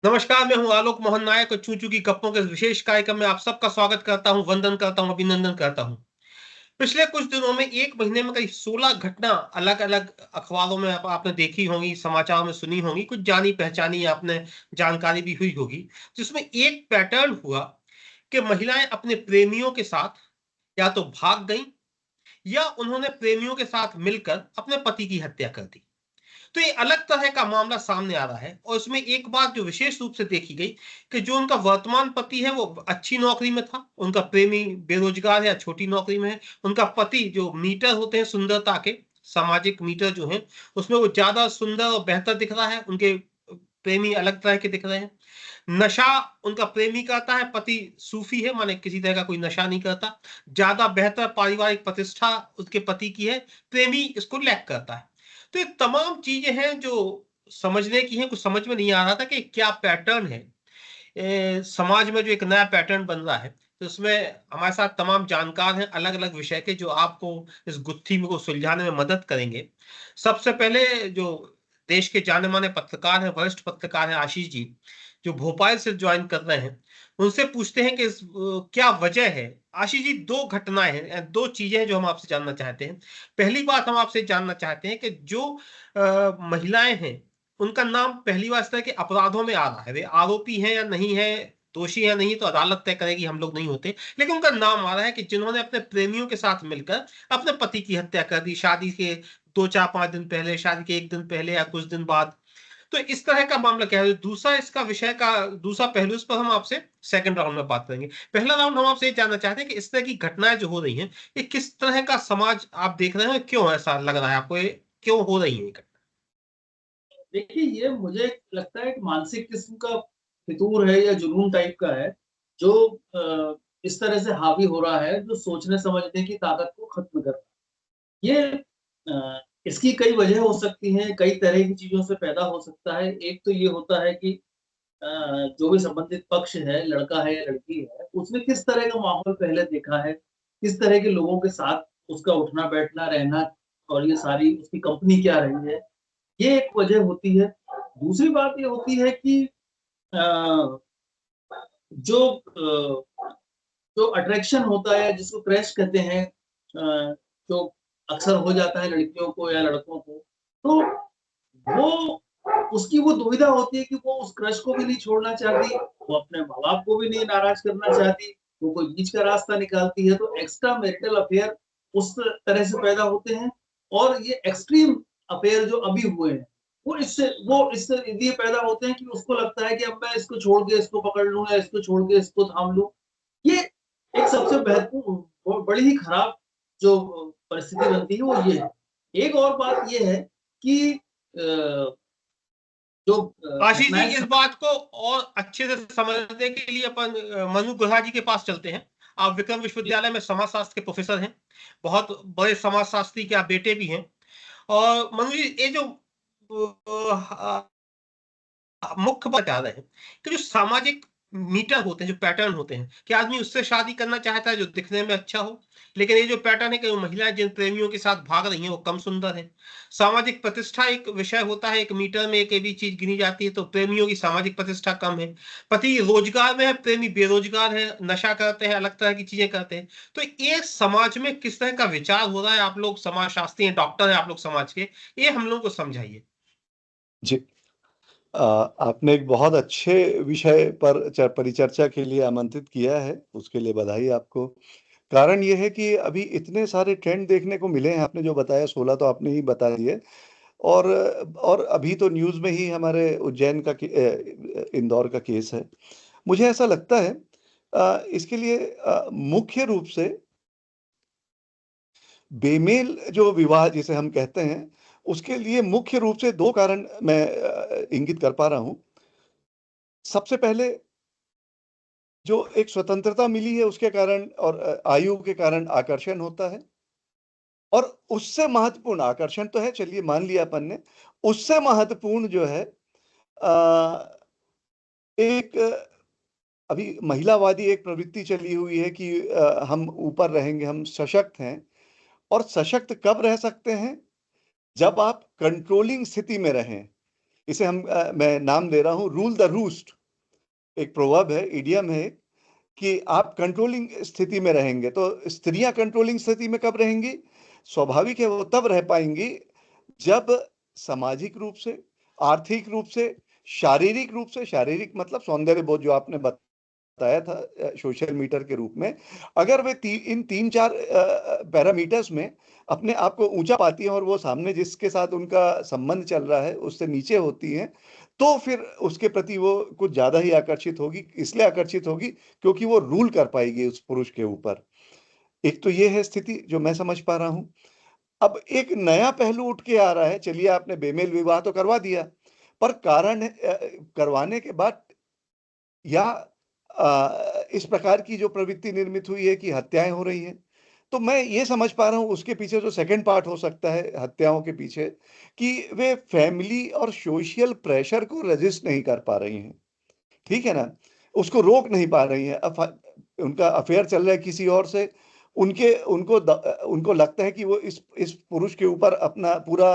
नमस्कार, मैं हूँ आलोक मोहन नायक और चूं चूं की गप्पों के इस विशेष कार्यक्रम में आप सबका स्वागत करता हूँ, वंदन करता हूँ, अभिनंदन करता हूँ। पिछले कुछ दिनों में 1 महीने में करीब 16 घटना अलग-अलग अखबारों में आपने देखी होंगी, समाचारों में सुनी होंगी, कुछ जानी-पहचानी आपने जानकारी भी हुई होगी, जिसमें एक पैटर्न हुआ कि महिलाएँ अपने प्रेमियों के साथ या तो भाग गईं या उन्होंने प्रेमियों के साथ मिलकर अपने पति की हत्या कर दी। तो ये अलग तरह का मामला सामने आ रहा है और इसमें एक बात जो विशेष रूप से देखी गई कि जो उनका वर्तमान पति है वो अच्छी नौकरी में था, उनका प्रेमी बेरोजगार है या छोटी नौकरी में है, उनका पति जो मीटर होते हैं सुंदरता के, सामाजिक मीटर जो हैं, उसमें वो ज़्यादा सुंदर और बेहतर दिख रहा है, उनके प्रेमी अलग तरह के दिख रहे हैं। नशा उनका प्रेमी करता है, पति सूफ़ी है माने किसी तरह का कोई नशा नहीं करता। ज़्यादा बेहतर पारिवारिक प्रतिष्ठा उसके पति की है, प्रेमी इसको लैक करता है। तो ये तमाम चीज़ें हैं जो समझने की हैं, कुछ समझ में नहीं आ रहा था कि क्या पैटर्न है। समाज में जो एक नया पैटर्न बन रहा है, तो उसमें हमारे साथ तमाम जानकार हैं अलग-अलग विषय के जो आपको इस गुत्थी में को सुलझाने में मदद करेंगे। सबसे पहले जो देश के जाने-माने पत्रकार हैं, वरिष्ठ पत्रकार हैं आशीष जी, जो भोपाल से जॉइन कर रहे हैं, उनसे पूछते हैं कि क्या वजह है? आशीष जी 2 घटनाएँ हैं 2 चीज़ें हैं जो हम आपसे जानना चाहते हैं। पहली बात हम आपसे जानना चाहते हैं कि जो महिलाएँ हैं उनका नाम पहली बार इस तरह के अपराधों में आ रहा है। वे आरोपी हैं या नहीं है, दोषी है नहीं तो अदालत तय करेगी, हम लोग नहीं होते। लेकिन उनका नाम आ रहा है कि जिन्होंने अपने प्रेमियों के साथ मिलकर अपने पति की हत्या कर दी, शादी के 2, 4, 5 दिन पहले, शादी के 1 दिन पहले या कुछ दिन बाद। तो इस तरह का मामला क्या है? दूसरा इसका विषय का दूसरा पहलू इस पर हम आपसे सेकंड राउंड में बात करेंगे। पहला राउंड हम आपसे ये जानना चाहते हैं कि इस तरह की घटनाएँ जो हो रही हैं, ये किस तरह का समाज आप देख रहे हैं? क्यों ऐसा लग रहा है आपको ये क्यों हो रही हैं ये घटना? देखिए, ये मुझे लगता है एक मानसिक किस्म का फितूर है या जुनून टाइप का है, जो इस तरह से हावी हो रहा है, जो सोचने-समझने की ताकत को खत्म कर रहा है। ये इसकी कई वजह हो सकती हैं, कई तरह की चीज़ों से पैदा हो सकता है। एक तो ये होता है कि अ, जो भी संबंधित पक्ष है, लड़का है या लड़की है, उसने किस तरह का माहौल पहले देखा है, किस तरह के लोगों के साथ उसका उठना-बैठना, रहना और ये सारी उसकी कंपनी क्या रही है, ये एक वजह होती है। दूसरी बात ये होती है कि अ, जो जो अट्रैक्शन होता है जिसको क्रैश कहते हैं जो अक्सर हो जाता है लड़कियों को या लड़कों को, तो वो उसकी वो दुविधा होती है कि वो उस क्रश को भी नहीं छोड़ना चाहती, वो अपने माँ-बाप को भी नहीं नाराज़ करना चाहती, वो कोई बीच का रास्ता निकालती है, तो एक्स्ट्रा मैरिटल अफेयर उस तरह से पैदा होते हैं और ये एक्सट्रीम अफेयर जो अभी हुए हैं, वो इससे ये पैदा होते हैं कि उसको लगता है कि अब मैं इसको छोड़ के इसको पकड़ लूँ या इसको छोड़ के इसको थाम लूँ। ये एक सबसे महत्वपूर्ण और बड़ी ही खराब जो परिस्थिति बनती है वो ये है। एक और बात ये है कि जो आशीष जी घटनाएँ इस स बात को और अच्छे से समझने के लिए अपन मनु गुहा जी के पास चलते हैं। आप विक्रम जी, विश्वविद्यालय में समाजशास्त्र के प्रोफ़ेसर हैं। बहुत बड़े समाजशास्त्री के आप बेटे भी हैं। और मनु जी ये जो मुख्य बात आ रहे हैं कि जो सामाजिक मीटर होते हैं, जो पैटर्न होते हैं, कि आदमी उससे शादी करना चाहता है जो दिखने में अच्छा हो, लेकिन ये जो पैटर्न है कि वो महिलाएँ जिन प्रेमियों के साथ भाग रही हैं, वो कम सुंदर हैं। सामाजिक प्रतिष्ठा एक विषय होता है, एक मीटर में एक ये भी चीज़ गिनी जाती है, तो प्रेमियों की सामाजिक प्रतिष्ठा कम है। पति रोज़गार में है, प्रेमी बेरोज़गार है, नशा करते हैं, अलग तरह की चीज़ें करते हैं। तो ये समाज में किस तरह का विचार हो रहा है? आप लोग समाजशास्त्री हैं, डॉक्टर हैं आप लोग समाज के, ये हम लोगों को समझाइए। जी। आपने एक बहुत अच्छे विषय पर परिचर्चा के लिए आमंत्रित किया है, उसके लिए बधाई आपको। कारण ये है कि अभी इतने सारे ट्रेंड देखने को मिले हैं, आपने जो बताया 16 तो आपने ही बता दिए और अभी तो न्यूज़ में ही हमारे उज्जैन का इंदौर का केस है। मुझे ऐसा लगता है इसके लिए मुख्य रूप से बेमेल जो विवाह जिसे हम कहते हैं, उसके लिए मुख्य रूप से 2 कारण मैं इंगित कर पा रहा हूँ। सबसे पहले जो एक स्वतंत्रता मिली है उसके कारण और आयु के कारण आकर्षण होता है और उससे महत्वपूर्ण आकर्षण तो है चलिए मान लिया अपन ने, उससे महत्वपूर्ण जो है एक अभी महिलावादी एक प्रवृत्ति चली हुई है कि हम ऊपर रहेंगे, हम सशक्त हैं और सशक्त कब रह सकते हैं? जब आप कंट्रोलिंग स्थिति में रहें। इसे मैं नाम दे रहा हूं रूल द रूस्ट। एक प्रोवर्ब है, इडियम है कि आप कंट्रोलिंग स्थिति में रहेंगे, तो स्त्रियां कंट्रोलिंग स्थिति में कब रहेंगी? स्वाभाविक है वो तब रह पाएंगी जब सामाजिक रूप से, आर्थिक रूप से, शारीरिक रूप से, शारीरिक मतलब सौंदर्य बोध जो आपने बताया था सोशल मीटर के रूप में, अगर वे इन 3-4 पैरामीटर्स में अपने आप को ऊंचा पाती हैं और वो सामने जिसके साथ उनका संबंध चल रहा है उससे नीचे होती हैं, तो फिर उसके प्रति वो कुछ ज्यादा ही आकर्षित होगी। इसलिए आकर्षित होगी क्योंकि वो रूल कर पाएगी उस पुरुष के ऊपर। एक तो ये है स्थिति जो मैं समझ पा रहा हूं। अब एक नया पहलू उठ के आ रहा है, चलिए आपने बेमेल विवाह तो करवा दिया, पर कारण करवाने के बाद या इस प्रकार की जो प्रवृत्ति निर्मित हुई है कि हत्याएं हो रही हैं, तो मैं ये समझ पा रहा हूँ उसके पीछे जो सेकंड पार्ट हो सकता है हत्याओं के पीछे, कि वे फैमिली और सोशल प्रेशर को रेजिस्ट नहीं कर पा रही हैं। ठीक है ना? उसको रोक नहीं पा रही हैं। उनका अफेयर चल रहा है किसी और से, उनको लगता है कि वो इस पुरुष के ऊपर अपना पूरा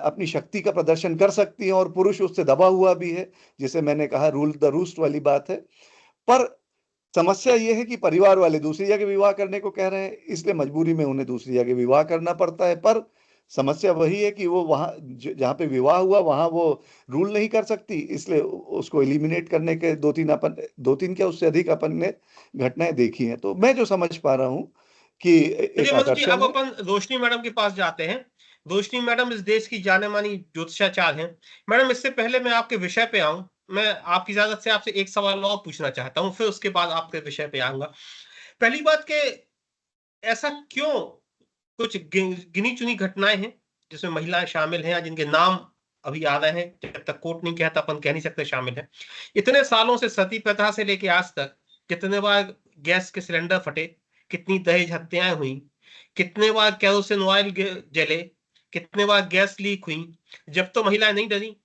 अपनी शक्ति का प्रदर्शन कर सकती हैं और पुरुष उससे दबा हुआ भी है, जिसे मैंने कहा रूल द रूस्ट वाली बात है। पर समस्या ये है कि परिवार वाले दूसरी जगह विवाह करने को कह रहे हैं, इसलिए मजबूरी में उन्हें दूसरी जगह विवाह करना पड़ता है। पर समस्या वही है कि वो वहां जहाँ पे विवाह हुआ वहां वो रूल नहीं कर सकती, इसलिए उसको एलिमिनेट करने के दो तीन क्या उससे अधिक अपन ने घटनाएं देखी हैं। तो मैं जो समझ पा रहा हूँ कि एक मनोज जी, अब आकर्षण है। अपन रोशनी मैडम के पास जाते हैं। रोशनी मैडम इस देश की जाने मानी ज्योतिषाचार्य हैं। मैडम, इससे पहले मैं आपके विषय पे आऊं, मैं आपकी इजाजत से आपसे एक सवाल और पूछना चाहता हूं, फिर उसके बाद आपके विषय पे आऊंगा। पहली बात के, ऐसा क्यों कुछ गिनी चुनी घटनाएं हैं जिसमें महिलाएं शामिल हैं, जिनके नाम अभी आ रहे हैं, जब तक कोर्ट नहीं कहता अपन कह नहीं सकते शामिल है। इतने सालों से सती प्रथा से लेके आज तक कितने बार गैस के सिलेंडर फटे, कितनी दहेज हत्याएं हुई, कितने बार केरोसिन ऑयल जले, कितने बार गैस लीक हुई, जब तो महिलाएं नहीं डरी।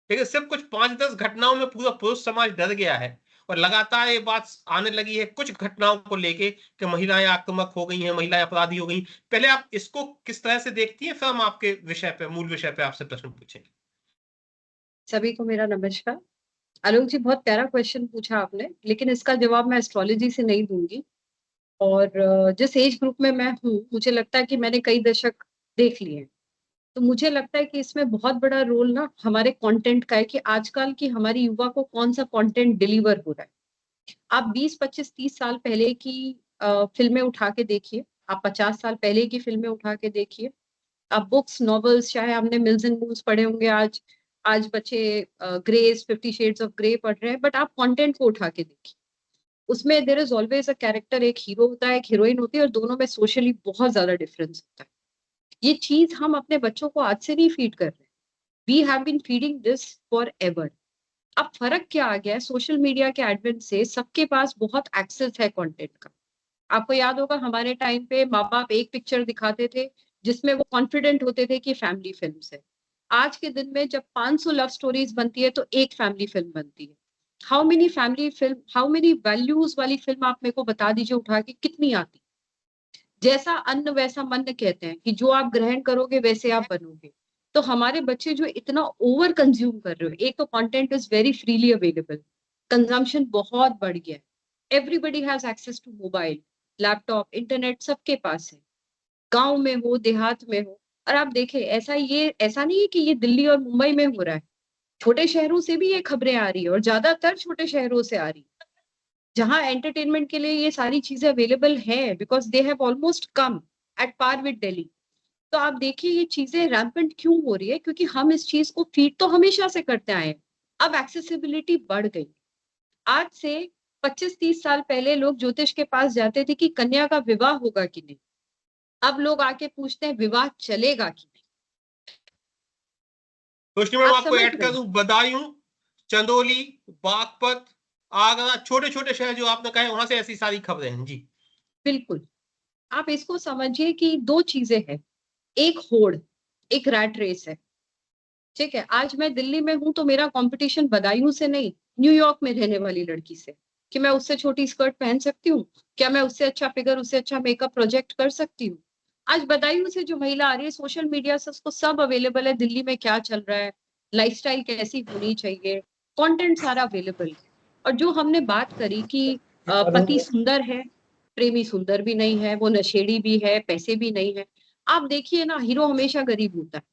लेकिन सिर्फ कुछ 5-10 घटनाओं में पूरा पुरुष समाज डर गया है, और लगातार ये बात आने लगी है कुछ घटनाओं को लेके कि महिलाएं आक्रामक हो गई हैं, महिलाएं अपराधी हो गई। पहले आप इसको किस तरह से देखती हैं, फिर हम आपके विषय पे, मूल विषय पे आपसे प्रश्न पूछेंगे। सभी को मेरा नमस्कार। आलोक जी, बहुत प्यारा क्वेश्चन पूछा आपने, लेकिन इसका जवाब मैं एस्ट्रोलॉजी से नहीं दूंगी। और जिस एज ग्रुप में मैं हूँ, मुझे लगता है कि मैंने कई दशक देख लिए हैं, तो मुझे लगता है कि इसमें बहुत बड़ा रोल ना हमारे कंटेंट का है कि आजकल की हमारी युवा को कौन सा कंटेंट डिलीवर हो रहा है। आप 20, 25, 30 साल पहले की फिल्में उठा के देखिए, आप 50 साल पहले की फिल्में उठा के देखिए, आप बुक्स, नॉवेल्स, चाहे हमने मिल्स एंड मूव्स पढ़े होंगे, आज बच्चे ग्रेस, 50 शेड्स ऑफ ग्रे पढ़ रहे हैं, बट आप कंटेंट को उठा के देखिए, उसमें there is always a character, एक हीरो होता है, एक हीरोइन होती है, और दोनों में सोशली बहुत ज्यादा डिफरेंस होता है। ये चीज हम अपने बच्चों को आज से नहीं फीड कर रहे हैं, we have been feeding this forever. अब फर्क क्या आ गया है, सोशल मीडिया के एडवेंट से सबके पास बहुत एक्सेस है कंटेंट का। आपको याद होगा हमारे टाइम पे माँ बाप एक पिक्चर दिखाते थे जिसमें वो कॉन्फिडेंट होते थे कि फैमिली फिल्म है। आज के दिन में जब 500 लव स्टोरीज बनती है तो एक फैमिली फिल्म बनती है। How many family film, how many values वाली फिल्म आप मेरे को बता दीजिए उठा के, कितनी आती? जैसा अन्न वैसा मन कहते हैं कि जो आप ग्रहण करोगे वैसे आप बनोगे। तो हमारे बच्चे जो इतना ओवर कंज्यूम कर रहे हो, एक तो content is very freely available, consumption बहुत बढ़ गया है, everybody has access to mobile, laptop, internet सबके पास है, गांव में हो, देहात में हो। और आप देखें, ऐसा नहीं है कि ये दिल्ली और मुंबई में हो रहा है, छोटे शहरों से भी ये खबरें आ रही है, और ज्यादातर छोटे शहरों से आ रही है, जहां एंटरटेनमेंट के लिए ये सारी चीजें अवेलेबल है, because they have almost come at par with Delhi. तो आप देखिए ये चीजें रैम्पेंट क्यों हो रही है, क्योंकि हम इस चीज को फीड तो हमेशा से करते आए हैं, अब एक्सेसिबिलिटी बढ़ गई। आज से 25-30 साल पहले लोग ज्योतिष के पास जाते थे कि कन्या का विवाह होगा कि नहीं, अब लोग आके पूछते हैं विवाह चलेगा कि नहीं। रोशनी मैडम, आप आपको समझ ऐड कर रहे हैं? दूं, बदायूं, चंदौली, बागपत, आगरा, छोटे छोटे शहर जो आपने कहे, वहां से ऐसी सारी खबरें हैं जी। बिल्कुल। आप इसको समझिए कि दो चीजें हैं, एक होड़, एक रैट रेस है। ठीक है, आज मैं दिल्ली में हूं तो मेरा कंपटीशन बदायूं से नहीं, न्यूयॉर्क में रहने वाली लड़की से, कि मैं उससे छोटी स्कर्ट पहन सकती हूँ, क्या मैं उससे अच्छा फिगर, उससे अच्छा मेकअप प्रोजेक्ट कर सकती हूँ। आज बदायूं से जो महिला आ रही है, सोशल मीडिया से उसको सब अवेलेबल है, दिल्ली में क्या चल रहा है, लाइफस्टाइल कैसी होनी चाहिए, कंटेंट सारा अवेलेबल है। और जो हमने बात करी कि पति सुंदर है, प्रेमी सुंदर भी नहीं है, वो नशेड़ी भी है, पैसे भी नहीं है। आप देखिए ना, हीरो हमेशा गरीब होता है।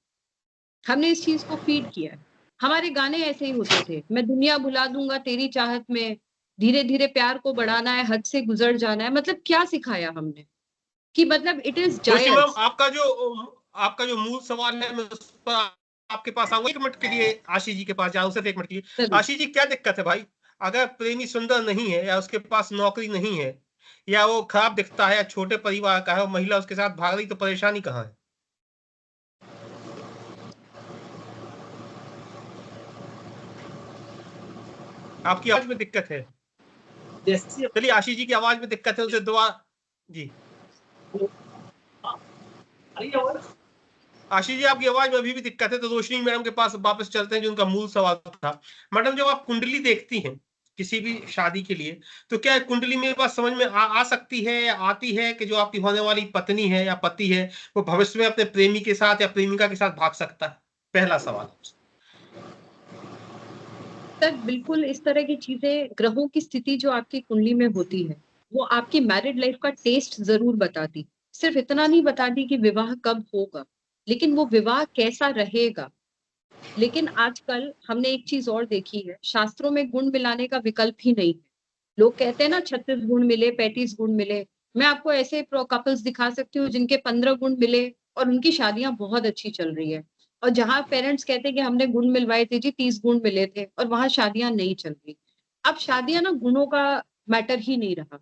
हमने इस चीज को फीड किया है। हमारे गाने ऐसे ही होते थे, मैं दुनिया भुला दूंगा तेरी चाहत में, धीरे धीरे प्यार को बढ़ाना है, हद से गुजर जाना है। मतलब क्या सिखाया हमने कि मतलब इट इज रोशनी मैम, जायज। आपका जो मूल सवाल है मैं उस पर आपके पास आऊंगा। 1 मिनट के लिए आशीष जी के पास जाऊं, सिर्फ 1 मिनट के लिए। आशीष जी, क्या दिक्कत है भाई? अगर प्रेमी सुंदर नहीं है, या उसके पास नौकरी नहीं है, या वो खराब दिखता है, या छोटे परिवार का है, और महिला उसके साथ भाग रही, तो परेशानी कहाँ है? आपकी आवाज में दिक्कत है। जैसे चलिए, आशीष जी की आवाज में दिक्कत है, उसे दुआ जी। आशीष जी, आपकी आवाज में अभी भी दिक्कत है, तो रोशनी मैडम के पास वापस चलते हैं, जो उनका मूल सवाल था। मैडम, जब आप कुंडली देखती हैं किसी भी शादी के लिए, तो क्या कुंडली में बात समझ में आ सकती है, या आती है कि जो आपकी होने वाली पत्नी है या पति है, वो भविष्य में अपने प्रेमी के साथ या प्रेमिका के साथ भाग सकता है? पहला सवाल। सर बिल्कुल, इस तरह की चीजें, ग्रहों की स्थिति जो आपकी कुंडली में होती है, वो आपकी मैरिड लाइफ का टेस्ट जरूर बताती। सिर्फ इतना नहीं बताती कि विवाह कब होगा, लेकिन वो विवाह कैसा रहेगा। लेकिन आजकल हमने एक चीज और देखी है, शास्त्रों में गुण मिलाने का विकल्प ही नहीं है। लोग कहते हैं ना 36 गुण मिले, 35 गुण मिले। मैं आपको ऐसे कपल्स दिखा सकती हूँ जिनके 15 गुण मिले और उनकी शादियां बहुत अच्छी चल रही है। और जहां पेरेंट्स कहते हैं कि हमने गुण मिलवाए थे जी, 30 गुण मिले थे, और वहां शादियां नहीं चल रही। अब शादियां ना गुणों का मैटर ही नहीं रहा,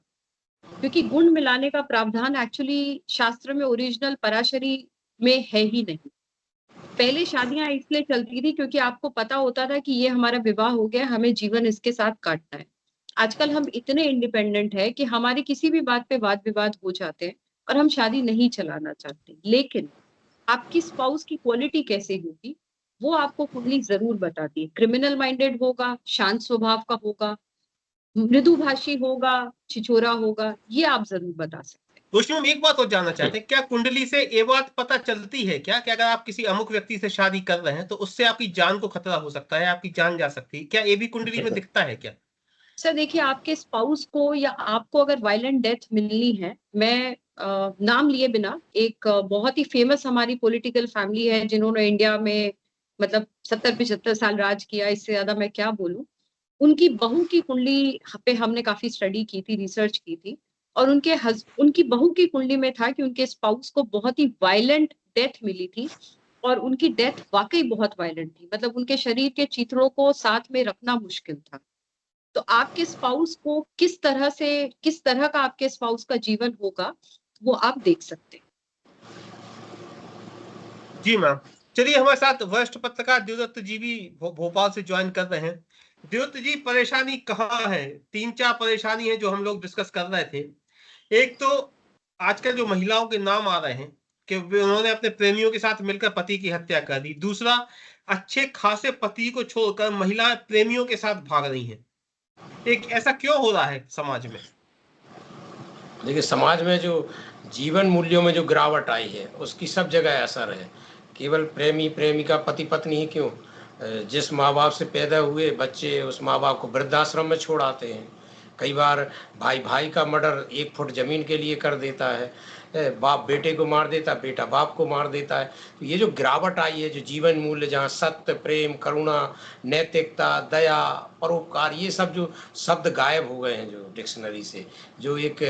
क्योंकि गुण मिलाने का प्रावधान एक्चुअली शास्त्र में, ओरिजिनल पराशरी में है ही नहीं। पहले शादियां इसलिए चलती थी क्योंकि आपको पता होता था कि ये हमारा विवाह हो गया, हमें जीवन इसके साथ काटना है। आजकल हम इतने इंडिपेंडेंट है कि हमारी किसी भी बात पे वाद विवाद हो जाते हैं और हम शादी नहीं चलाना चाहते। लेकिन आपकी स्पाउस की क्वालिटी कैसे होगी, वो आपको कुंडली जरूर बताती है। क्रिमिनल माइंडेड होगा, शांत स्वभाव का होगा, मृदुभाषी होगा, छिछोरा होगा, ये आप जरूर बता सकते हैं। रोशनी मैम, एक बात और जानना चाहते हैं, क्या कुंडली से ये बात पता चलती है क्या कि अगर आप किसी अमुक व्यक्ति से शादी कर रहे हैं, तो उससे आपकी जान को खतरा हो सकता है, आपकी जान जा सकती है? क्या ये भी कुंडली में दिखता है क्या? सर देखिए, आपके स्पाउस को या आपको अगर वायलेंट डेथ मिलनी है, मैं नाम लिए बिना, एक बहुत ही फेमस हमारी पॉलिटिकल फैमिली है जिन्होंने इंडिया में मतलब 70-75 साल राज किया, इससे ज्यादा मैं क्या बोलूं। उनकी बहू की कुंडली पे हमने काफी स्टडी की थी, रिसर्च की थी, और उनकी बहू की कुंडली में था कि उनके स्पाउस को बहुत ही वायलेंट डेथ मिली थी। और उनकी डेथ वाकई बहुत वायलेंट थी, मतलब उनके शरीर के चित्रों को साथ में रखना मुश्किल था। तो आपके स्पाउस को किस तरह का आपके स्पाउस का जीवन होगा, वो आप देख सकते हैं। जी मैम। चलिए, हमारे साथ वरिष्ठ पत्रकार देवदत्त जी भी भोपाल से ज्वाइन कर रहे हैं। देवदत्त जी, परेशानी कहाँ है? 3-4 परेशानी है जो हम लोग डिस्कस कर रहे थे। एक तो आजकल जो महिलाओं के नाम आ रहे हैं कि उन्होंने अपने प्रेमियों के साथ मिलकर पति की हत्या कर दी। दूसरा, अच्छे खासे पति को छोड़कर महिलाएं प्रेमियों के साथ भाग रही हैं। एक ऐसा क्यों हो रहा है समाज में? देखिए, समाज में जो जीवन मूल्यों में जो गिरावट आई है, उसकी सब जगह असर है। केवल प्रेमी प्रेमिका पति पत्नी ही क्यों, जिस माँ बाप से पैदा हुए बच्चे, उस माँ बाप को वृद्धाश्रम में छोड़ आते हैं। कई बार भाई भाई का मर्डर 1 फुट जमीन के लिए कर देता है, बाप बेटे को मार देता है, बेटा बाप को मार देता है। तो ये जो गिरावट आई है, जो जीवन मूल्य, जहाँ सत्य, प्रेम, करुणा, नैतिकता, दया, परोपकार, ये सब जो शब्द गायब हो गए हैं जो डिक्शनरी से, जो एक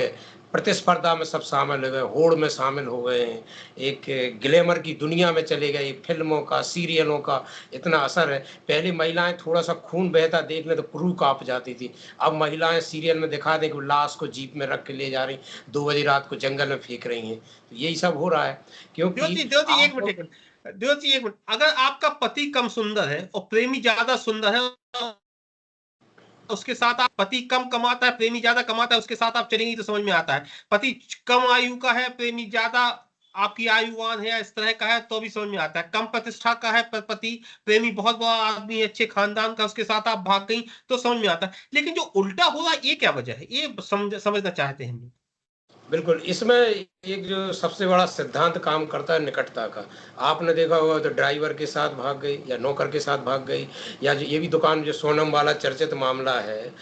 प्रतिस्पर्धा में सब शामिल हो गए, होड़ में शामिल हो गए हैं, एक ग्लैमर की दुनिया में चले गए। फिल्मों का, सीरियलों का इतना असर है। पहले महिलाएं थोड़ा सा खून बहता देख ले तो रूह कांप जाती थी। अब महिलाएं सीरियल में दिखा दें कि लाश को जीप में रख के ले जा रही, 2 बजे रात को जंगल में फेंक रही हैं। तो यही सब हो रहा है क्योंकि देवती, एक मिनट। देवती, एक मिनट। अगर आपका पति कम सुंदर है और प्रेमी ज्यादा सुंदर है, उसके साथ आप, पति कम कमाता है प्रेमी ज्यादा कमाता है, उसके साथ आप चलेंगी तो समझ में आता है। पति कम आयु का है, प्रेमी ज्यादा आपकी आयुवान है या इस तरह का है, तो भी समझ में आता है। कम प्रतिष्ठा का है पति, प्रेमी बहुत बड़ा आदमी है, अच्छे खानदान का, उसके साथ आप भाग गई, तो समझ में आता है। लेकिन जो उल्टा हो रहा है, ये क्या वजह है? ये समझना चाहते हैं हम। बिल्कुल, इसमें एक जो सबसे बड़ा सिद्धांत काम करता है निकटता का। आपने देखा होगा तो ड्राइवर के साथ भाग गई या नौकर के साथ भाग गई, या जो ये भी दुकान जो सोनम वाला चर्चित मामला है,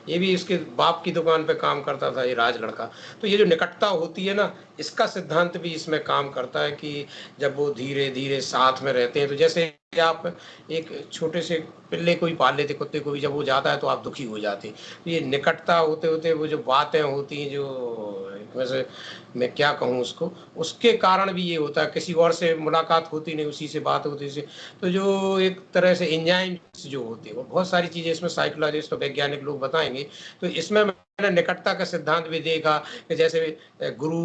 ये भी इसके बाप की दुकान पे काम करता था ये राज लड़का। तो ये जो निकटता होती है ना, इसका सिद्धांत भी इसमें काम करता है कि जब वो धीरे-धीरे साथ में रहते हैं, तो जैसे आप एक छोटे से पिल्ले को ही पाल लेते, कुत्ते को भी, जब वो जाता है तो आप दुखी हो जाते। तो ये निकटता होते-होते वो जो बातें होती हैं, जो वैसे मैं क्या कहूँ उसको, उसके कारण भी ये होता है, किसी और से मुलाकात होती नहीं, उसी से बात होती से, तो जो एक तरह से एंजाइम्स जो होते हैं, वो बहुत सारी चीज़ें इसमें साइकोलॉजिस्ट और वैज्ञानिक लोग बताएँगे। तो इसमें मैंने निकटता का सिद्धांत भी देखा कि जैसे गुरु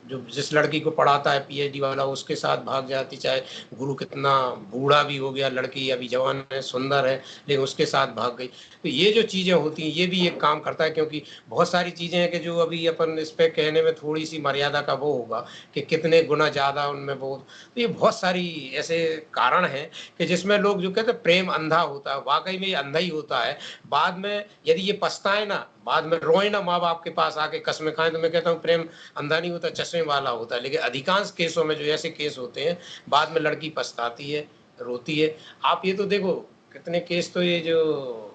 जो जिस लड़की को पढ़ाता है पीएचडी वाला, उसके साथ भाग जाती, चाहे गुरु कितना बूढ़ा भी हो गया, लड़की अभी जवान है, सुंदर है, लेकिन उसके साथ भाग गई। तो ये जो चीज़ें होती हैं, ये भी एक काम करता है, क्योंकि बहुत सारी चीज़ें हैं कि जो अभी अपन इस पे कहने में थोड़ी-सी मर्यादा का वो होगा कि कितने गुना ज़्यादा उनमें वो, तो ये बहुत सारी ऐसे कारण हैं कि जिसमें लोग जो कहते हैं प्रेम अंधा होता है, वाक़ई में ये अंधा ही होता है। बाद में यदि ये पछताए ना, बाद में रोए ना माँ-बाप के पास आके कस्में खाएँ, तो मैं कहता हूँ प्रेम अंधा नहीं होता, चश्मे वाला होता है। लेकिन अधिकांश केसों में जो ऐसे केस होते हैं, बाद में लड़की पछताती है, रोती है। आप ये तो देखो, कितने केस तो ये जो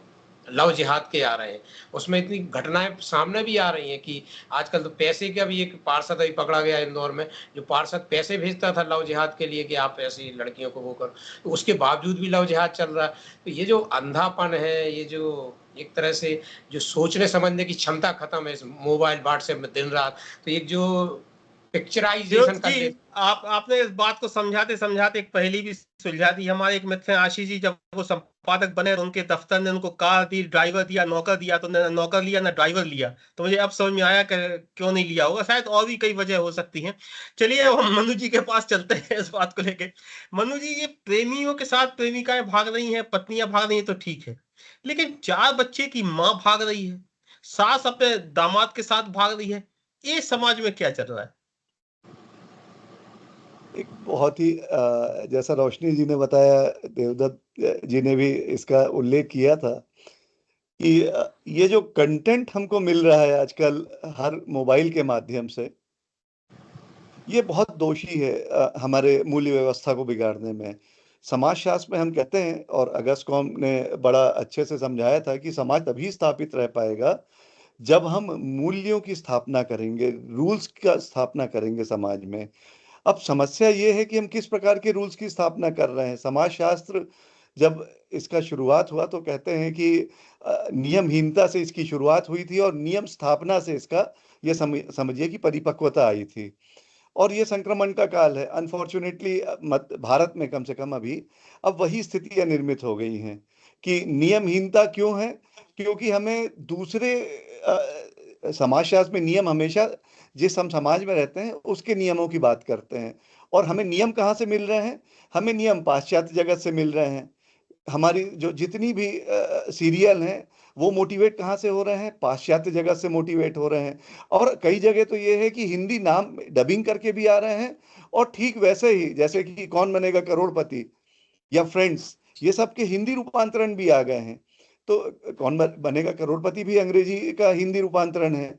लव जिहाद के आ रहे हैं, उसमें इतनी घटनाएँ सामने भी आ रही हैं कि आजकल तो पैसे का भी एक पार्षद अभी पकड़ा गया इंदौर में, जो पार्षद पैसे भेजता था लव जिहाद के लिए कि आप ऐसी लड़कियों को वो करो, तो उसके बावजूद भी लव जिहाद चल रहा है। तो ये जो अंधापन है, ये जो एक तरह से जो सोचने समझने की क्षमता खत्म है इस मोबाइल, व्हाट्सएप में दिन-रात, तो एक जो पिक्चराइज़ेशन फिरोज कर जी, ले। आपने इस बात को समझाते-समझाते एक पहेली भी सुलझा दी। हमारे एक मित्र हैं आशीष जी, जब वो संपादक बने तो उनके दफ्तर ने उनको कार दी, ड्राइवर दिया, नौकर दिया, तो न नौकर लिया ना ड्राइवर लिया। तो मुझे अब समझ में आया कि क्यों नहीं लिया होगा, शायद और भी कई वजह हो सकती हैं। चलिए अब हम मनु जी के पास चलते हैं इस बात को लेके। मनु जी, ये प्रेमियों के साथ प्रेमिकाएँ भाग रही हैं, पत्नियाँ भाग रही हैं तो ठीक है। लेकिन 4 बच्चे की माँ भाग रही है, सास अपने दामाद के साथ भाग रही है, ये समाज में क्या चल रहा है? एक बहुत ही जैसा रोशनी जी ने बताया, देवदत्त जी ने भी इसका उल्लेख किया था कि ये जो कंटेंट हमको मिल रहा है आजकल हर मोबाइल के माध्यम से, ये बहुत दोषी है हमारे मूल्य व्यवस्था को बिगाड़ने में। समाजशास्त्र में हम कहते हैं, और अगस्टकॉम ने बड़ा अच्छे से समझाया था कि समाज तभी स्थापित रह पाएगा जब हम मूल्यों की स्थापना करेंगे, रूल्स का स्थापना करेंगे समाज में। अब समस्या ये है कि हम किस प्रकार के रूल्स की स्थापना कर रहे हैं। समाजशास्त्र जब इसका शुरुआत हुआ तो कहते हैं कि नियमहीनता से इसकी शुरुआत हुई थी और नियम स्थापना से इसका ये समझिए कि परिपक्वता आई थी। और ये संक्रमण का काल है। अनफॉर्च्यूनेटली मत भारत में कम से कम अभी अब वही स्थितियाँ निर्मित हो गई हैं कि नियमहीनता क्यों है? क्योंकि हमें दूसरे समाजशास्त्र में नियम हमेशा जिस हम समाज में रहते हैं उसके नियमों की बात करते हैं, और हमें नियम कहाँ से मिल रहे हैं? हमें नियम पाश्चात्य जगत से मिल रहे हैं। हमारी जो जितनी भी सीरियल हैं, वो मोटिवेट कहाँ से हो रहे हैं? पाश्चात्य जगत से मोटिवेट हो रहे हैं। और कई जगह तो ये है कि हिंदी नाम डबिंग करके भी आ रहे हैं, और ठीक वैसे ही जैसे कि कौन बनेगा करोड़पति या फ्रेंड्स, ये सब के हिंदी रूपांतरण भी आ गए हैं। तो कौन बनेगा करोड़पति भी अंग्रेजी का हिंदी रूपांतरण है।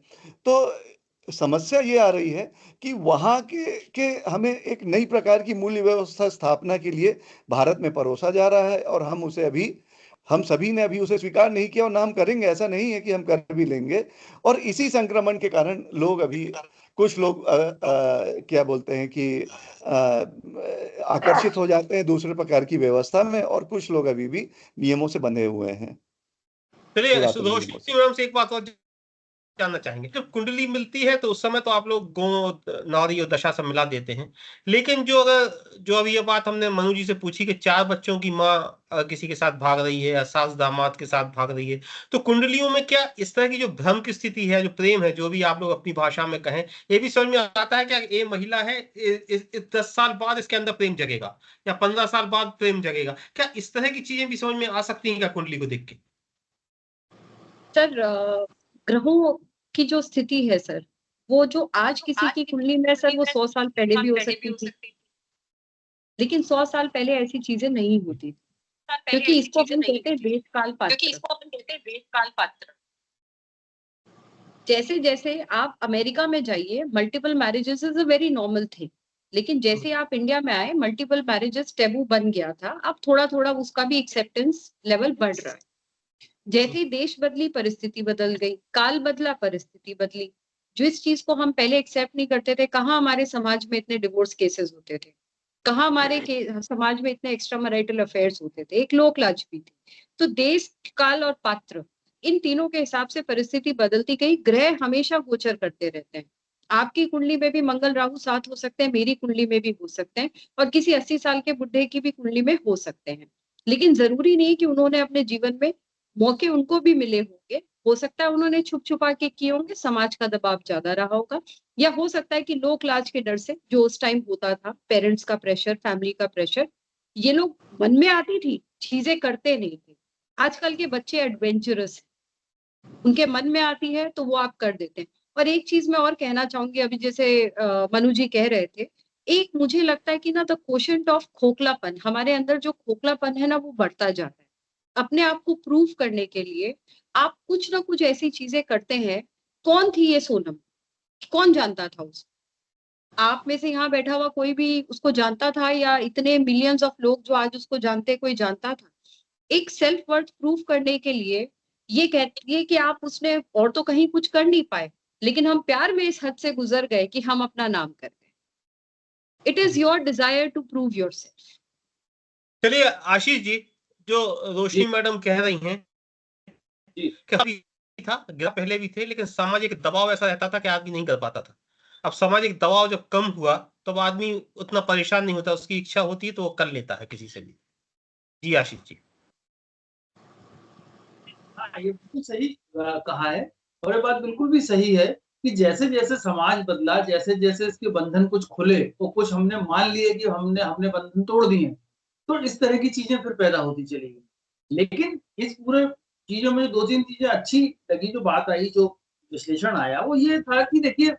तो समस्या ये आ रही है कि वहाँ के हमें एक नई प्रकार की मूल्य व्यवस्था स्थापना के लिए भारत में परोसा जा रहा है, और हम सभी ने अभी उसे स्वीकार नहीं किया, और ना हम करेंगे। ऐसा नहीं है कि हम कर भी लेंगे। और इसी संक्रमण के कारण लोग अभी कुछ लोग क्या बोलते हैं कि आकर्षित हो जाते हैं दूसरे प्रकार की व्यवस्था में, और कुछ लोग अभी भी नियमों से बंधे हुए हैं, चलिए, पुरातन नियमों से। रोशनी मैम से एक बात और जानना चाहेंगे। जब कुंडली मिलती है तो उस समय तो आप लोग गो, नारी और दशा सब मिला देते हैं। लेकिन जो अभी ये बात हमने मनु जी से पूछी कि 4 बच्चों की माँ किसी के साथ भाग रही है या सास दामाद के साथ भाग रही है, तो कुंडलियों में क्या इस तरह की जो भ्रम की स्थिति है, जो प्रेम है, जो भी आप लोग अपनी भाषा में कहें, ये भी समझ में आता है क्या? ये महिला है, 10 साल बाद इसके अंदर प्रेम जगेगा या 15 साल बाद प्रेम जगेगा? क्या इस तरह की चीजें भी समझ में आ सकती हैं क्या कुंडली को देख के? सर, ग्रहों की जो स्थिति है सर, वो जो आज किसी की कुंडली में है सर, वो 100 साल पहले भी हो सकती थी। लेकिन 100 साल पहले ऐसी चीजें नहीं होती थी, क्योंकि इसको अपन कहते हैं देश काल पात्र। जैसे जैसे आप अमेरिका में जाइए, multiple marriages is a very normal thing, लेकिन जैसे आप इंडिया में आए, मल्टीपल मैरिजेस टेबू बन गया था। अब थोड़ा थोड़ा उसका भी एक्सेप्टेंस लेवल बढ़ रहा है। जैसे ही देश बदली, परिस्थिति बदल गई, काल बदला, परिस्थिति बदली। जिस चीज को हम पहले एक्सेप्ट नहीं करते थे, कहाँ हमारे समाज में इतने डिवोर्स केसेस होते थे, कहाँ हमारे समाज में इतने एक्स्ट्रा मैरिटल अफेयर्स होते थे, एक लोक लाज भी थी। तो देश, काल और पात्र, इन तीनों के हिसाब से परिस्थिति बदलती गई। ग्रह हमेशा गोचर करते रहते हैं। आपकी कुंडली में भी मंगल राहु साथ हो सकते हैं, मेरी कुंडली में भी हो सकते हैं, और किसी 80 साल के बुढ़े की भी कुंडली में हो सकते हैं। लेकिन जरूरी नहीं कि उन्होंने अपने जीवन में मौके उनको भी मिले होंगे। हो सकता है उन्होंने छुप छुपा के किए होंगे, समाज का दबाव ज्यादा रहा होगा, या हो सकता है कि लोक लाज के डर से, जो उस टाइम होता था, पेरेंट्स का प्रेशर, फैमिली का प्रेशर, ये लोग मन में आती थी, चीजें करते नहीं थे। आजकल के बच्चे एडवेंचरस हैं, उनके मन में आती है तो वो आप कर देते हैं। और एक चीज मैं और कहना चाहूंगी, अभी जैसे मनु जी कह रहे थे, एक मुझे लगता है कि ना, द क्वोशंट ऑफ खोखलापन, हमारे अंदर जो खोखलापन है ना, वो बढ़ता जाता है। अपने आप को प्रूव करने के लिए आप कुछ ना कुछ ऐसी चीजें करते हैं। कौन थी ये सोनम? कौन जानता था उसको? आप में से यहाँ बैठा हुआ कोई भी उसको जानता था, या इतने मिलियंस ऑफ लोग जो आज उसको जानते हैं, कोई जानता था? एक सेल्फ वर्थ प्रूव करने के लिए ये कहती है कि आप उसने और तो कहीं कुछ कर नहीं पाए, लेकिन हम प्यार में इस हद से गुजर गए कि हम अपना नाम कर गए। It is your desire to prove yourself. चलिए आशीष जी, जो रोशनी जी मैडम कह रही हैं जी कि अभी था, पहले भी थे, लेकिन सामाजिक दबाव ऐसा रहता था कि आदमी नहीं कर पाता था। अब सामाजिक दबाव जब कम हुआ तो अब आदमी उतना परेशान नहीं होता, उसकी इच्छा होती है तो वो कर लेता है किसी से भी। जी आशीष जी। हाँ, ये बिल्कुल सही कहा है। और ये बात बिल्कुल भी सही है कि जैसे जैसे समाज बदला, जैसे जैसे इसके बंधन कुछ खुले, तो कुछ हमने मान लिए कि हमने हमने बंधन तोड़ दिए, तो इस तरह की चीजें फिर पैदा होती चली गई। लेकिन इस पूरे चीजों में 2-3 चीजें अच्छी लगी, जो बात आई, जो विश्लेषण आया, वो ये था कि देखिए,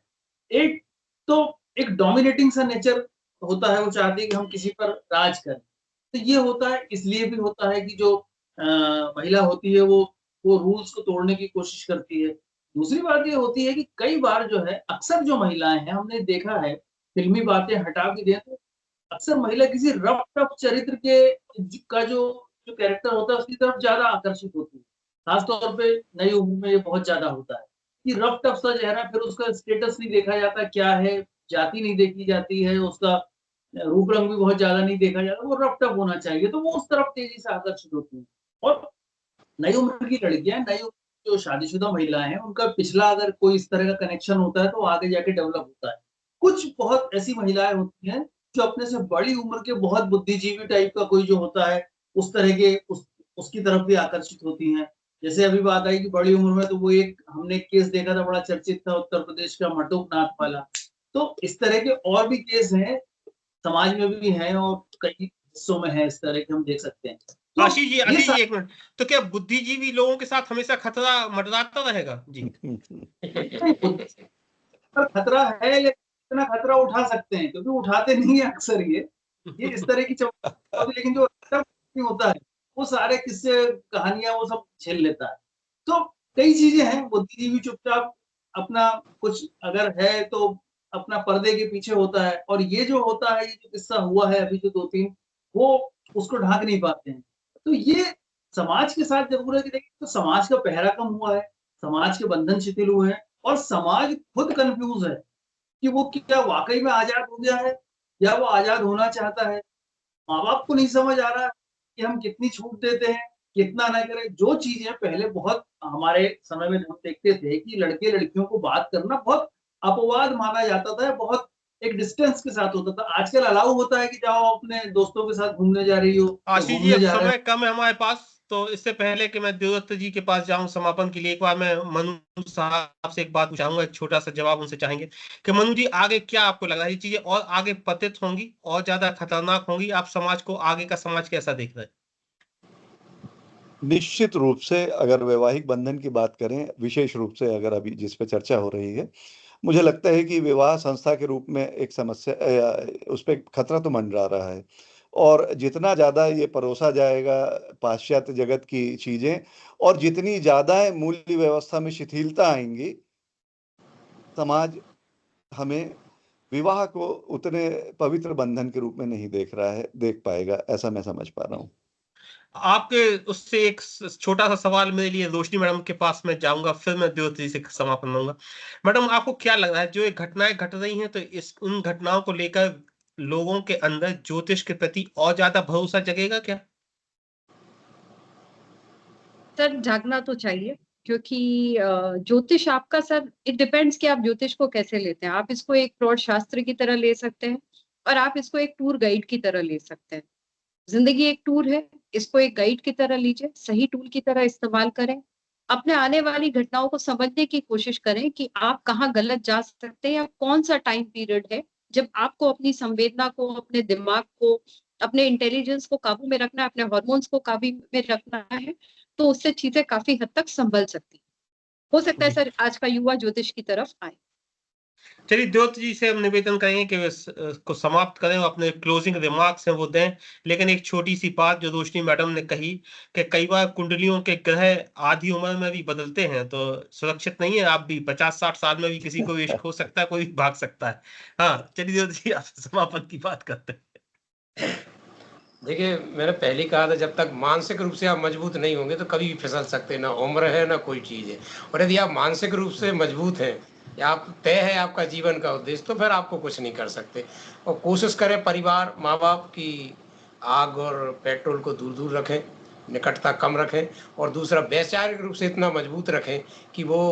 एक तो एक डोमिनेटिंग सा नेचर होता है, वो चाहती है कि हम किसी पर राज करें। तो ये होता है, इसलिए भी होता है कि जो महिला होती है, वो रूल्स को तोड़ने की कोशिश करती है। दूसरी बात ये होती है कि कई बार जो है, अक्सर जो महिलाएँ हैं, हमने देखा है, फ़िल्मी बातें हटा के दें तो अक्सर महिला किसी रफ टफ चरित्र के का जो कैरेक्टर होता है, उसकी तरफ ज़्यादा आकर्षित होती है। खास तौर पे नई उम्र में ये बहुत ज़्यादा होता है कि रफ टफ सा चेहरा, फिर उसका स्टेटस नहीं देखा जाता क्या है, जाति नहीं देखी जाती है, उसका रूप रंग भी बहुत ज़्यादा नहीं देखा जाता, वो रफ टफ होना चाहिए, तो वो उस तरफ तेज़ी से आकर्षित होती हैं। और नई उम्र की लड़कियाँ, नई उम्र जो शादीशुदा महिलाएँ हैं, उनका पिछला अगर कोई इस तरह का कनेक्शन होता है, तो आगे जाके डेवलप होता है। कुछ बहुत ऐसी महिलाएँ होती हैं, जो अपने से बड़ी उम्र के बहुत बुद्धिजीवी टाइप का कोई जो होता है, उस तरह के उसकी तरफ भी आकर्षित होती हैं। जैसे अभी बात आई कि बड़ी उम्र में, तो वो एक हमने केस देखा था, बड़ा चर्चित था, उत्तर प्रदेश का मटुक नाथ वाला। तो इस तरह के और भी केस हैं, समाज में भी हैं, और कई हिस्सों में हैं इस तरह के, हम देख सकते हैं। तो ये आशीष जी एक मिनट, तो क्या बुद्धिजीवी लोगों के साथ हमेशा खतरा मंडराता रहेगा? जी। पर खतरा है, लेकिन इतना खतरा उठा सकते हैं, क्योंकि उठाते नहीं है अक्सर ये इस तरह की लेकिन जो होता है, वो सारे किस्से, कहानियाँ, वो सब झेल लेता है। तो कई चीज़ें हैं, बुद्धिजीवी चुपचाप अपना कुछ अगर है, तो अपना पर्दे के पीछे होता है, और ये जो होता है, ये जो किस्सा हुआ है अभी जो 2-3, वो उसको ढाँक नहीं पाते हैं। तो ये समाज के साथ जब पूरा देखिए, तो समाज का पहरा कम हुआ है, समाज के बंधन शिथिल हुए हैं, और समाज खुद कन्फ्यूज़ है कि वो क्या वाक़ई में आज़ाद हो गया है, या वो आज़ाद होना चाहता है। माँ-बाप को नहीं समझ आ रहा कि हम कितनी छूट देते हैं, कितना ना करें। जो चीज़ें पहले बहुत हमारे समय में हम देखते थे कि लड़के-लड़कियों को बात करना बहुत अपवाद माना जाता था, बहुत एक डिस्टेंस के साथ होता था। आजकल अलाउ होता है कि जाओ अपने दोस्तों के साथ घूमने जा रही हो, या आशीष जी, घूमने अब जा रहे समय कम है हमारे पास, तो इससे पहले कि मैं देवदत्त जी के पास जाऊं समापन के लिए, एक बार मैं मनु साहब से एक बात पूछाऊंगा, एक छोटा सा जवाब उनसे चाहेंगे कि मनु जी, आगे क्या आपको लग रहा है, ये चीजें और आगे पतित होंगी, और ज्यादा खतरनाक होंगी? आप समाज को, आगे का समाज कैसा देख रहे हैं? निश्चित रूप से अगर वैवाहिक बंधन की बात करें, विशेष रूप से अगर अभी जिस पे चर्चा हो रही है, मुझे लगता है कि विवाह संस्था के रूप में एक समस्या उस पे खतरा तो मंडरा रहा है। और जितना ज़्यादा ये परोसा जाएगा पाश्चात्य जगत की चीज़ें, और जितनी ज़्यादा मूल्य व्यवस्था में शिथिलता आएँगी, समाज हमें विवाह को उतने पवित्र बंधन के रूप में नहीं देख पाएगा, ऐसा मैं समझ पा रहा हूँ। आपके उससे एक छोटा सा सवाल मेरे लिए रोशनी मैडम के पास मैं जाऊंगा, फिर मैं द्योति से समापन लूंगा। मैडम, आपको क्या लग रहा है जो ये घटनाएं घट रही हैं, तो उन घटनाओं को लेकर लोगों के अंदर ज्योतिष के प्रति और ज्यादा भरोसा जगेगा क्या? सर जागना तो चाहिए, क्योंकि ज्योतिष आपका सर इट डिपेंड्स कि आप ज्योतिष को कैसे लेते हैं। आप इसको एक प्रौढ़ शास्त्र की तरह ले सकते हैं और आप इसको एक टूर गाइड की तरह ले सकते हैं। जिंदगी एक टूर है, इसको एक गाइड की तरह लीजिए, सही टूल की तरह इस्तेमाल करें। अपने आने वाली घटनाओं को समझने की कोशिश करें कि आप कहाँ गलत जा सकते हैं या कौन सा टाइम पीरियड है जब आपको अपनी संवेदना को, अपने दिमाग को, अपने इंटेलिजेंस को काबू में रखना है, अपने हॉर्मोन्स को काबू में रखना है, तो उससे चीजें काफी हद तक संभल सकती। हो सकता है सर आज का युवा ज्योतिष की तरफ आए। चलिए, द्योत जी से हम निवेदन करेंगे कि वे को समाप्त करें, अपने क्लोजिंग रिमार्क्स हैं वो दें। लेकिन एक छोटी सी बात जो रोशनी मैडम ने कही कि कई बार कुंडलियों के ग्रह आधी उम्र में भी बदलते हैं, तो सुरक्षित नहीं है। आप भी 50-60 साल में भी किसी को इश्क हो सकता है, कोई भी भाग सकता है। हाँ, चलिए द्योत जी, आप समापन की बात करते हैं। देखिए, मैंने पहले ही कहा था, जब तक मानसिक रूप से आप मजबूत नहीं होंगे तो कभी भी फिसल सकते हैं, ना उम्र है ना कोई चीज़ है। और यदि आप मानसिक रूप से मजबूत हैं या आप तय है आपका जीवन का उद्देश्य, तो फिर आपको कुछ नहीं कर सकते। और कोशिश करें परिवार, माँ-बाप की आग और पेट्रोल को दूर-दूर रखें, निकटता कम रखें, और दूसरा वैचारिक रूप से इतना मजबूत रखें कि वो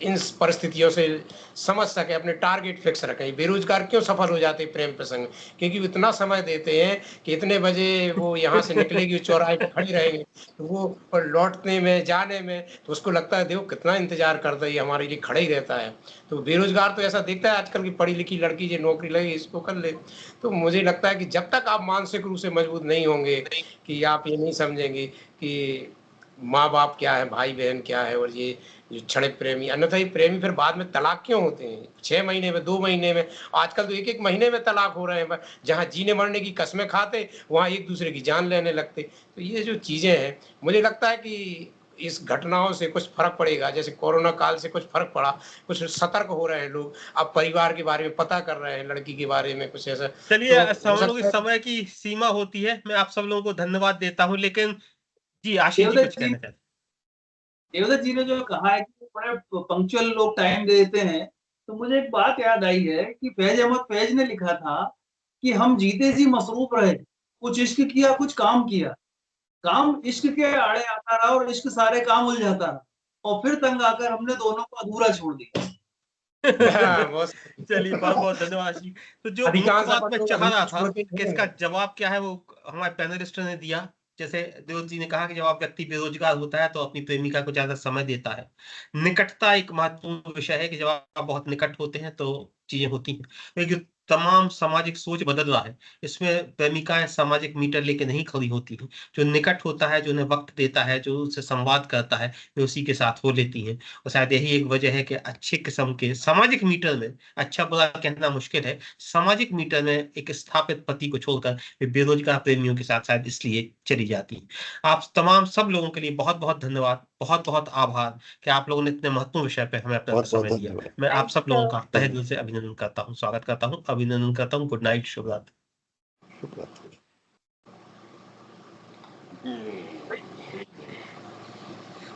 इन परिस्थितियों से समझ सके, अपने टारगेट फिक्स रखें। बेरोजगार क्यों सफल हो जाते हैं प्रेम प्रसंग? क्योंकि वो इतना समय देते हैं कि इतने बजे वो यहाँ से निकलेगी, चौराहे पे खड़ी रहेंगी, तो वो और लौटने में, जाने में, तो उसको लगता है देखो कितना इंतजार करता है, ये हमारे लिए खड़ा ही रहता है। तो बेरोजगार तो ऐसा देखता है आजकल की पढ़ी लिखी लड़की, जो नौकरी लगी इसको कर ले। तो मुझे लगता है कि जब तक आप मानसिक रूप से मजबूत नहीं होंगे, कि आप ये नहीं समझेंगे कि माँ-बाप क्या है, भाई-बहन क्या है, और ये जो क्षणिक प्रेमी, अन्यथा ये प्रेमी फिर बाद में तलाक क्यों होते हैं? 6 महीने में, 2 महीने में, आजकल तो 1-1 महीने में तलाक हो रहे हैं। जहाँ जीने-मरने की कस्में खाते, वहाँ एक-दूसरे की जान लेने लगते। तो ये जो चीज़ें हैं, मुझे लगता है कि इस घटनाओं से कुछ फ़र्क पड़ेगा। जैसे कोरोना काल से कुछ फ़र्क पड़ा, कुछ सतर्क हो रहे हैं लोग। अब परिवार के बारे में पता कर रहे हैं, लड़की के बारे में कुछ ऐसा। चलिए, तो हो हम लोग सकता इस है समय की सीमा होती है। मैं आप सब लोगों को धन्यवाद देता हूँ, लेकिन जी, आशीष जी देवदत्त कुछ जी कहना चाहते हैं। देवदत्त जी ने जो कहा है कि बड़े पंक्चुअल लोग टाइम देते हैं, तो मुझे एक बात याद आई है कि फैज अहमद फैज ने लिखा था कि हम जीते जी मसरूफ रहे, कुछ इश्क किया, कुछ काम किया। काम इश्क के आड़े आता रहा और इश्क सारे काम उलझाता रहा, और फिर तंग आकर हमने दोनों को अधूरा छोड़ दिया। बहुत चलिए, बहुत-बहुत धन्यवाद जी। तो जो मुख्य अधिकांश बात अपन मैं लोग चाह अधूरे रहा था छोड़ के कि गए इसका हैं। जवाब क्या है, वो हमारे पैनलिस्ट ने दिया। जैसे देव जी ने कहा कि जब आप व्यक्ति बेरोजगार होता है तो अपनी प्रेमिका को ज़्यादा समय देता है। निकटता एक महत्वपूर्ण विषय है कि जब आप बहुत निकट होते हैं तो चीज़ें होती हैं। तो ये जो तमाम सामाजिक सोच बदल रहा है, इसमें प्रेमिकाएँ सामाजिक मीटर लेके नहीं खड़ी होती हैं। जो निकट होता है, जो उन्हें वक़्त देता है, जो उनसे संवाद करता है, वे उसी के साथ हो लेती हैं। और शायद यही एक वजह है कि अच्छे किस्म के सामाजिक मीटर में, अच्छा-बुरा कहना मुश्किल है, सामाजिक मीटर में एक स्थापित पति को छोड़कर वे बेरोजगार प्रेमियों के साथ शायद इसलिए चली जाती हैं। आप तमाम सब लोगों के लिए बहुत-बहुत धन्यवाद, बहुत-बहुत आभार कि आप लोगों ने इतने महत्वपूर्ण विषय पे हमें अपना बहुत-बहुत समय दिया। धन्यवाद। मैं आप थैंक सब यू लोगों सर। का तहे दिल से अभिनंदन करता हूँ, स्वागत करता हूँ, अभिनंदन करता हूँ। गुड नाइट, शुभ रात्रि। शुभ रात्रि।